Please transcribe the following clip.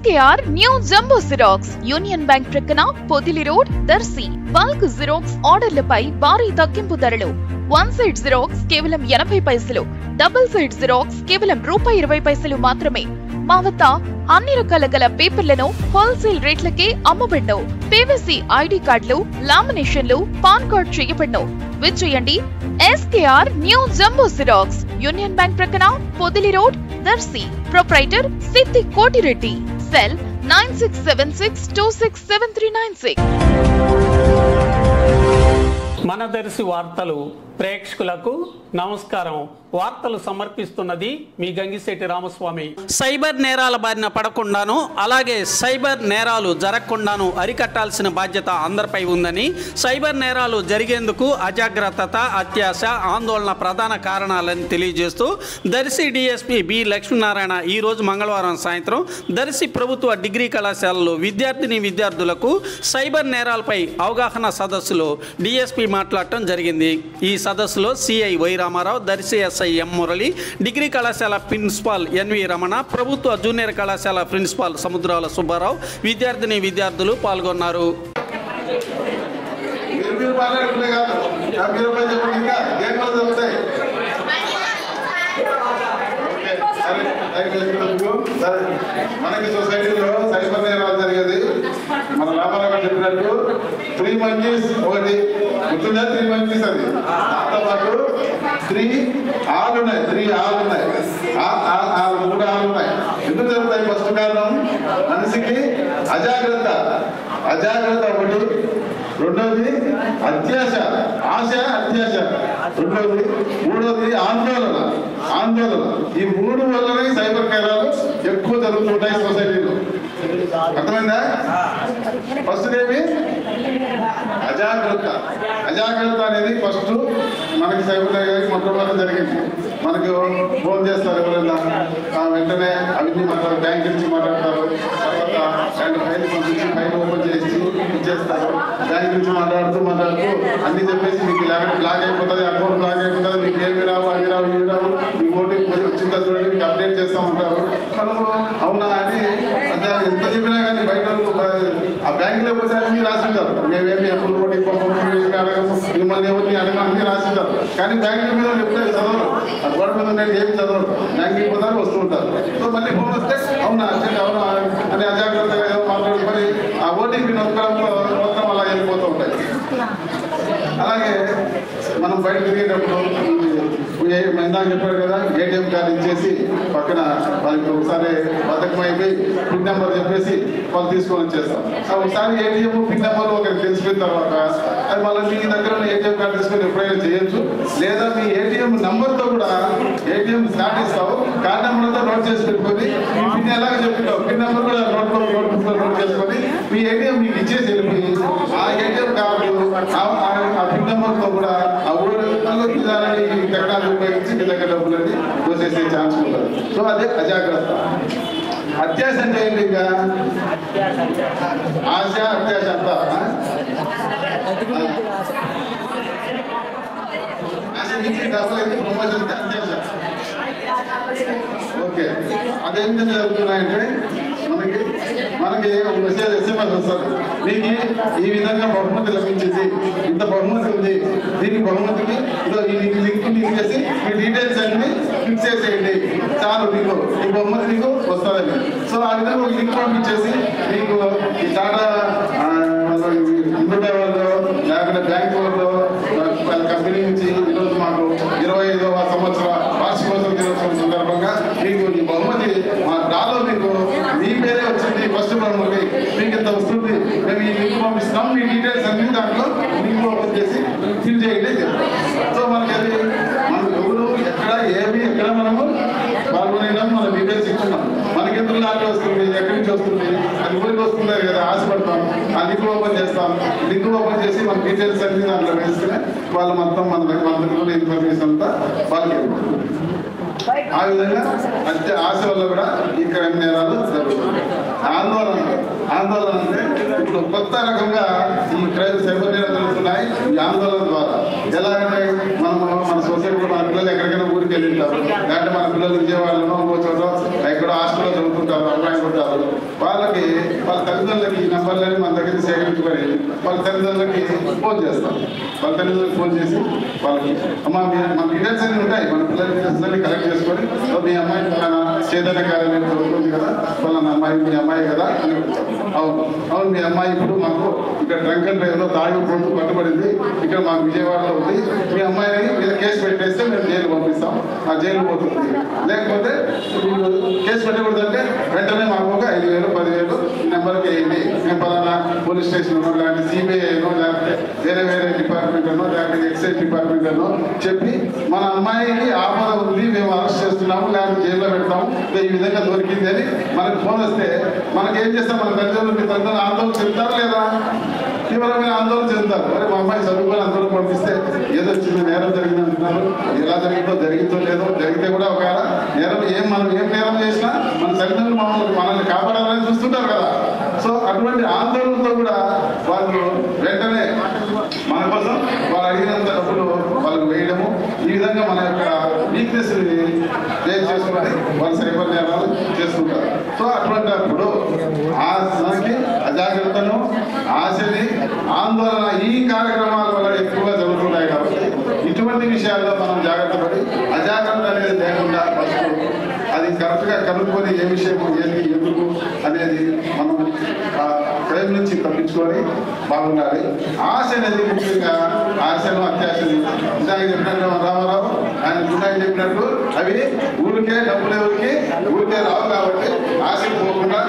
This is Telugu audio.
SKR new jumbo xerox union bank ప్రక్కన Podili road Darsi. Bulk xerox ఆర్డర్లపై భారీ తగ్గింపు ధరలు. వన్ సైడ్ జిరాక్స్ కేవలం 80 పైసలు, డబుల్ సైడ్ జిరాక్స్ కేవలం ₹20 మాత్రమే. మా వద్ద అన్ని రకాల గల పేపర్లను హోల్సేల్ రేట్లకే అమ్మబడ్ను. PVC ID కార్డులు, లామినేషన్లు, పాన్ కార్డ్ చేయబడ్ను. విచ్చేయండి SKR new jumbo xerox union bank ప్రక్కన పొదిలి రోడ్ దర్శి. ప్రొప్రైటర్ సిద్ధి కోటిరెడ్డి. సెల్ 9676267396. మన దర్శి వార్తలు ప్రేక్షకులకు నమస్కారం. వార్తలు సమర్పిస్తున్నది మీ గంగిశెట్టి రామస్వామి. సైబర్ నేరాల బారిన పడకుండాను, అలాగే సైబర్ నేరాలు జరగకుండాను అరికట్టాల్సిన బాధ్యత అందరిపై ఉందని, సైబర్ నేరాలు జరిగేందుకు అజాగ్రత్త, అత్యాశ, ఆందోళన ప్రధాన కారణాలని తెలియజేస్తూ దర్శి DSP బి లక్ష్మీనారాయణ ఈరోజు మంగళవారం సాయంత్రం దర్శి ప్రభుత్వ డిగ్రీ కళాశాలలో విద్యార్థులకు సైబర్ నేరాలపై అవగాహన సదస్సులో DSP మాట్లాడటం జరిగింది. ఈ సదస్సులో CI Y Ramarao, Darsi SI M Murali, degree కళాశాల ప్రిన్సిపాల్ NV రమణ, ప్రభుత్వ జూనియర్ కళాశాల ప్రిన్సిపాల్ సముద్రాల సుబ్బారావు, విద్యార్థులు పాల్గొన్నారు. మనకి సొసైటీలో సైబర్ నేరాలు జరిగేది మన రామారావు చెప్పినట్టు 3 మంకీస్ ఒకటి గుర్తుందా? 3 మంకీస్ అది. దాంతో పాటు 3 ఆలు ఉన్నాయి. 3 ఆలు ఉన్నాయి. 3 ఆలు ఉన్నాయి. ఎందుకు జరుగుతాయి? ఫస్ట్ కారణం మనిషికి అజాగ్రత్త ఒకటి, రెండవది అత్యాశ, ఆశ, అత్యాశ రెండవది, మూడవది ఆందోళన. ఈ 3 వల్లనే సైబర్ నేరాలు ఎక్కువ జరుగుతుంటాయి సొసైటీలో. అర్థమైందా? ఫస్ట్ ఏమి అజాగ్రత్త అనేది ఫస్ట్ మనకి సైబర్ నేరాలకి మొట్టమొదటి జరిగింది. మనకి ఫోన్ చేస్తారు ఎవరైనా, వెంటనే అవన్నీ మాట్లాడు, బ్యాంక్ నుంచి మాట్లాడతారు, తర్వాత ఫైల్ పంపించి ఫైల్ ఓపెన్ చేసి ఇచ్చేస్తారు. బ్యాంక్ నుంచి మాట్లాడుతూ అన్ని చెప్పేసి మీకు బ్లాక్ అయిపోతుంది, అకౌంట్ బ్లాక్ అయిపోతుంది, మీకు ఏమి రావు, అవి రావు, మీకు ఓటీపీ వచ్చిందా చూడండి, మీకు అప్డేట్ చేస్తూ ఉంటారు. మనము అవునా అని ఎంత చెప్పినా కానీ బయట ఆ బ్యాంకులో పోతే అన్ని రాసింటారు. మేమేమి ఎప్పుడు ఓటీపీ అడగము, మిమ్మల్ని ఎవరిని అడగము, అన్ని రాసింటారు. కానీ బ్యాంకుల మీద ఎప్పుడైతే చదవరు, ఆ గోడ మీద నేను ఏమి చదవరు, బ్యాంకుకి పోతారు, వస్తూ ఉంటారు. సో మళ్ళీ ఫోన్ వస్తే అవునా అవునా అని అజాగ్రత్తగా మాట్లాడి మరి ఆ ఓటీపీ నొక్కడంలో మొత్తం అలా వెళ్ళిపోతూ ఉంటాయి. అలాగే మనం బయట తిరిగేటప్పుడు ఇందాక చెప్పారు కదా, ATM కార్డు ఇచ్చేసి పక్కన వాళ్ళకి ఒకసారి బతకమైపోయి పిన్ నెంబర్ చెప్పేసి వాళ్ళు తీసుకొని వచ్చేస్తాం. ఒకసారి ATM పిన్ నెంబర్ ఒకరికి తెలిసిపోయిన తర్వాత అది మళ్ళీ మీ దగ్గర ఉన్న ATM కార్డు తీసుకొని ఎప్పుడైనా చేయొచ్చు. లేదా మీ ATM నెంబర్తో కూడా ATM కార్డు ఇస్తావు, కార్డు నెంబర్తో నోట్ చేసి పెట్టుకొని మీ పిన్ ఎలాగ చెప్తావు, పిన్ నెంబర్ కూడా నోట్ చేసుకొని మీ ATM మీకు ఇచ్చేసి వెళ్ళిపోయి ఆ ATM కార్డు ఆ పిన్ నెంబర్తో కూడా ఆ ఊళ్ళో టెక్నాలజీ ఉపయోగించి మీ దగ్గర డబ్బులని దోసేసే ఛాన్స్ ఉంటుంది. సో అదే అజాగ్రత్త. అత్యాశ అంటే ఏంటి? ఇంకా ఆశ, అత్యాశ అంతా ప్రమోషన్ అత్యాశ. ఓకే, అదేంటి జరుగుతున్నాయంటే మనకి ఒక మెసేజ్ SMS వస్తుంది, మీకు ఈ విధంగా బహుమతి లభించింది, ఇంత బహుమతి ఉంది, దీనికి బహుమతికి లింక్ చేసి మీ డీటెయిల్స్ అన్ని ఫిక్స్ చేసేయండి, చాలు మీకు ఈ బహుమతి మీకు వస్తుందని. సో ఆ విధంగా ఒక లింక్ పంపించేసి మీకు ఈ టాటా ఇండియా వాళ్ళు లేకపోతే బ్యాంక్ వాళ్ళు కంపెనీ నుంచి ఈరోజు మాకు 25వ సంవత్సర వార్షికోత్సవ దినోత్సవం సందర్భంగా మీకు ఈ బహుమతి మా డ్రాలో మీకు మీ పేరే వచ్చింది, ఫస్ట్ బహుమతి మీకు ఇంత వస్తుంది, మేము ఈ లింక్ పంపిస్తాం, మీ డీటెయిల్స్ అన్ని దాంట్లో లింక్ ఓపెన్ చేసి ఫిల్ చేయండి చెప్తాం. సో మనకి అది మనం ఎవరు ఎక్కడ మనము పాల్గొనడం మన డీటెయిల్స్ ఇస్తున్నాం. మనకి ఎందుకు లాంటి వస్తుంది, ఎక్కడి నుంచి వస్తుంది, అది ఊరికి వస్తుంది కదా ఆశపడతాం. ఆ లింక్ ఓపెన్ చేస్తాం, లింక్ ఓపెన్ చేసి మన డీటెయిల్స్ అన్ని దాంట్లో వేసుకుని వాళ్ళు మొత్తం మన దగ్గర ఇన్ఫర్మేషన్ అంతా వాళ్ళకి ఆ విధంగా ఆశ వల్ల కూడా ఈ క్రైమ్ నేరాలు జరుగుతుంది. ఆందోళన అంటే ఇప్పుడు కొత్త రకంగా ఈ క్రైమ్ సైబర్ నేరాలు జరుగుతున్నాయి. ఈ ఆందోళన ద్వారా ఎలాగంటే మన సొసైటీలో మన పిల్లలు ఎక్కడికైనా ఊరికి ఊరికి వెళ్ళింటారు, లేదంటే మన పిల్లలు విజయవాడలో చోట ఎక్కడో హాస్టల్లో చదువుకుంటారు, అమ్మాయిలు ఉంటారు. వాళ్ళకి వాళ్ళ తల్లిదండ్రులకి ఈ నెంబర్లని మన దగ్గర సేకరించుకొని వాళ్ళ తల్లిదండ్రులకి ఫోన్ చేస్తాం. వాళ్ళ తల్లిదండ్రులకు ఫోన్ చేసి వాళ్ళకి అమ్మ మన డీటెయిల్స్ అన్నీ ఉంటాయి, మన పిల్లల డీటెయిల్స్ అన్ని కలెక్ట్ చేసుకొని మీ అమ్మాయి చైతన్య కార్యాలయం చదువుతుంది కదా, వాళ్ళ అమ్మాయి మీ అమ్మాయి కదా అని చెప్తాం. అవును మీ అమ్మాయి ఇప్పుడు మాకు ఇక్కడ డ్రంక్ అండ్ డ్రైవ్లో తాగిపోతూ పట్టుబడింది, ఇక్కడ మాకు విజయవాడలో ఉంది, మీ అమ్మాయిని మీద కేసు పెట్టేస్తే మేము జైలు పంపిస్తాం, ఆ జైలు పోతుంది. లేకపోతే కేసు పెట్టకూడదంటే వెంటనే మాకు ఒక 5,000 10,000 నెంబర్కి వేయండి, మేము పలానా పోలీస్ స్టేషన్ లేకపోతే సిబిఐనో లేకపోతే వేరే డిపార్ట్మెంట్ అనో లేకపోతే ఎక్సైజ్ డిపార్ట్మెంట్ అనో చెప్పి మన అమ్మాయికి ఆపద ఉంది, మేము అరెస్ట్ చేస్తున్నాము లేకపోతే జైల్లో పెడతాము, ఈ విధంగా దొరికింది అని మనకు ఫోన్ వస్తే మనకి ఏం చేస్తాం, మన తల్లిదండ్రులు మీ తల్లిదండ్రులు ఆందోళన చెందుతారు లేదా? తీవ్రమైన ఆందోళన చెందుతారు. మరి మా అమ్మాయి చదువుకొని అందరూ పంపిస్తే ఏదో చిన్న నేరం జరిగింది అంటున్నారు, ఎలా జరిగిందో లేదో, జరిగితే కూడా ఒకవేళ నేరం మనం ఏం నేరం చేసినా మన తల్లిదండ్రులు మనల్ని కాపాడాలని చూస్తుంటారు కదా. సో అటువంటి ఆందోళనతో కూడా వాళ్ళు వెంటనే మన కోసం వాళ్ళు అడిగినంత డబ్బులు వాళ్ళకు వేయడము, ఈ విధంగా మన యొక్క వీక్నెస్ బేస్ చేసుకుని వాళ్ళు సైబర్ నేరాలు చేస్తుంటారు. సో అటువంటి అప్పుడు మనకి అజాగ్రత్తను, ఆశని, ఆందోళన ఈ కార్యక్రమాల వల్ల ఎక్కువగా జరుగుతున్నాయి. కాబట్టి ఇటువంటి విషయాల్లో మనం జాగ్రత్త పడి అజాగ్రత్త అనేది లేకుండా ఫస్ట్ అది కరెక్ట్గా కనుక్కొని ఏ విషయం ఏంటి ఎందుకు అనేది మనం క్రైమ్ నుంచి తప్పించుకొని బాగుండాలి. ఆశ అనేది ముఖ్యంగా ఆశను అత్యాశని ఇందాక చెప్పినట్టు రామారావు ఆయన ఇందాక చెప్పినట్టు అవి ఊరికే డబ్బులు ఊరికే రావు కాబట్టి ఆశ పోకుండా